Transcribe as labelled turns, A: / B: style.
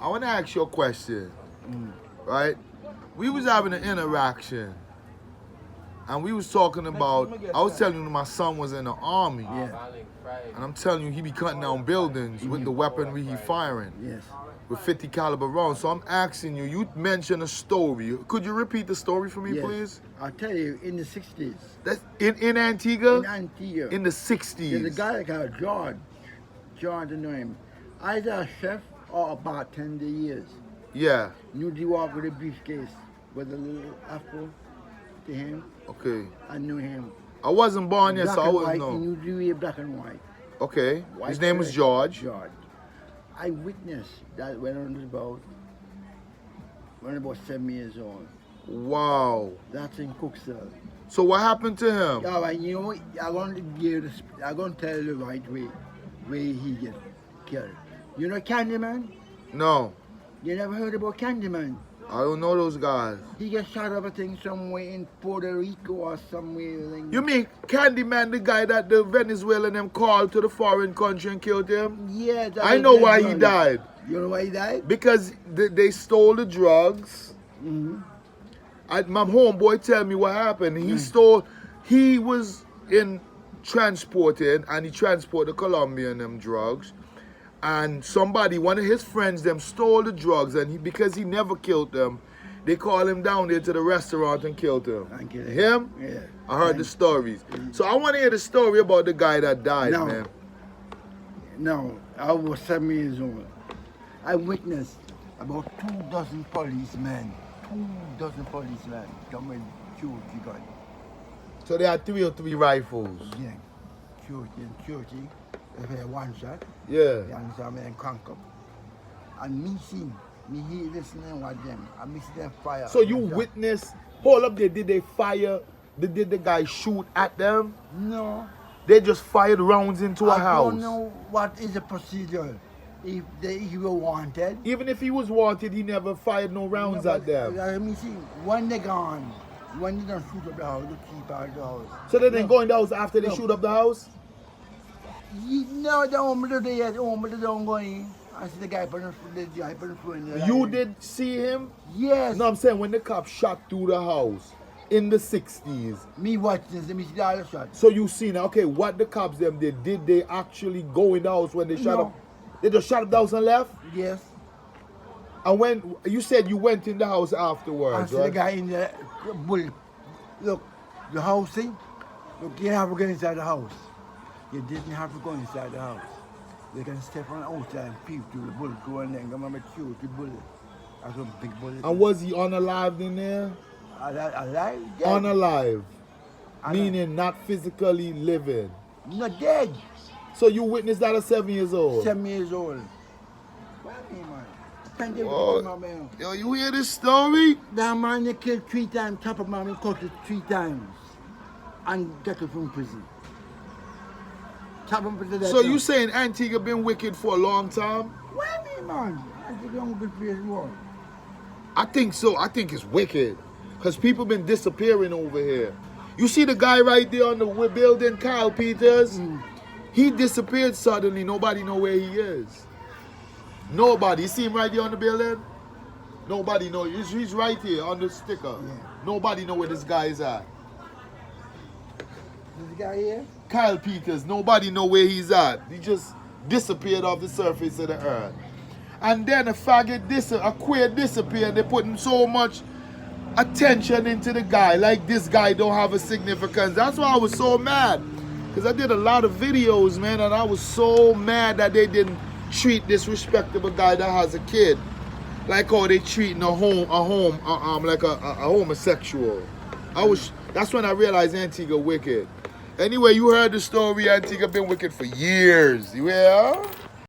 A: I want to ask you a question, right? We was having an interaction, and we was talking about, I was telling you my son was in the army,
B: Yeah.
A: and I'm telling you he be cutting down buildings with the weaponry he firing.
B: Yes.
A: With 50 caliber rounds. So I'm asking you, you mentioned a story. Could you repeat the story for me,
B: Yes.
A: please?
B: I'll tell you, in the 60s.
A: That's in Antigua?
B: In Antigua.
A: In the 60s.
B: There's a guy called George. George, I know him. Either a chef or a bartender years.
A: Yeah.
B: Knew he walked with a briefcase with a little afro to him.
A: Okay.
B: I knew him.
A: I wasn't born yet,
B: Black
A: so I
B: and
A: wouldn't
B: white,
A: know.
B: he knew the way black and white.
A: Okay.
B: White
A: His name was
B: shirt,
A: George.
B: George. I witnessed that when I was about 7 years old.
A: Wow.
B: That's in Cooksville.
A: So what happened to him?
B: Yeah, but you know, I'm going to tell you the right way he get killed. You know Candyman?
A: No.
B: You never heard about Candyman?
A: I don't know those guys.
B: He gets shot up, I think, somewhere in Puerto Rico or somewhere. Like,
A: You mean Candyman, the guy that the Venezuelan them called to the foreign country and killed him?
B: yeah.
A: I know why he died.
B: You know why he died?
A: Because they stole the drugs.
B: Mm-hmm.
A: My homeboy tell me what happened. He was in transported, and he transported Colombian them drugs. And one of his friends, them stole the drugs, and because he never killed them, they called him down there to the restaurant and killed him.
B: Thank you.
A: Him?
B: Yeah.
A: I heard the stories. So I want to hear the story about the guy that died,
B: No.
A: man.
B: No, I was 7 years old. I witnessed about 24 policemen. 24 policemen come with security gun.
A: So they had 3 or 3 rifles.
B: Yeah. Security. They had one shot.
A: Yeah.
B: You understand me? And crank up. And me see, me hear listening with them. And me see them fire.
A: So you witnessed, hold up there, did they fire, did the guy shoot at them?
B: No.
A: They just fired rounds into a house.
B: I don't know what is the procedure. If he were wanted.
A: Even if he was wanted, he never fired no rounds at them.
B: Let me see. When they gone, when they don't shoot up the house, they keep out the house.
A: So they didn't go in the house after they shoot up the house?
B: No, the home do yet. Home they don't go in. I see the guy put the guy put in the
A: You did see him?
B: Yes.
A: No, I'm saying when the cops shot through the house in the 60s.
B: Me watching this, let me see all the shots.
A: So you seen, okay, what the cops them did they actually go in the house when they shot up? They just shot up the house and left?
B: Yes.
A: And when you said you went in the house
B: I
A: afterwards,
B: see
A: right?
B: the guy in the bullet. Look, the house thing. Look, you didn't have to go inside the house. You didn't have to go inside the house. They can step on outside and peep through the bullet, go in there and come and shoot the bullet. That's a big bullet.
A: And was he unalived in there?
B: Alive? Dead.
A: Unalive. Meaning not physically living.
B: Not dead.
A: So you witnessed that at 7 years old?
B: 7 years old. What me, man? Thank you, man.
A: Yo, you hear this story?
B: That man they killed 3 times, top of man he caught it 3 times. And got it from prison. Top of prison.
A: So you saying Antigua been wicked for a long time?
B: What me, man? I think I'm good for his war.
A: I think so. I think it's wicked. Because people been disappearing over here. You see the guy right there on the building, Kyle Peters? He disappeared suddenly. Nobody know where he is. Nobody. You see him right there on the building? Nobody know. He's right here on the sticker.
B: Yeah.
A: Nobody know where this guy is at.
B: This guy here?
A: Kyle Peters. Nobody know where he's at. He just disappeared off the surface of the earth. And then a queer disappeared. They putting so much attention into the guy. Like this guy don't have a significance. That's why I was so mad. Because I did a lot of videos, man, and I was so mad that they didn't treat this respectable guy that has a kid like how they treating a homosexual. That's when I realized Antigua wicked. Anyway, you heard the story. Antigua been wicked for years. You hear?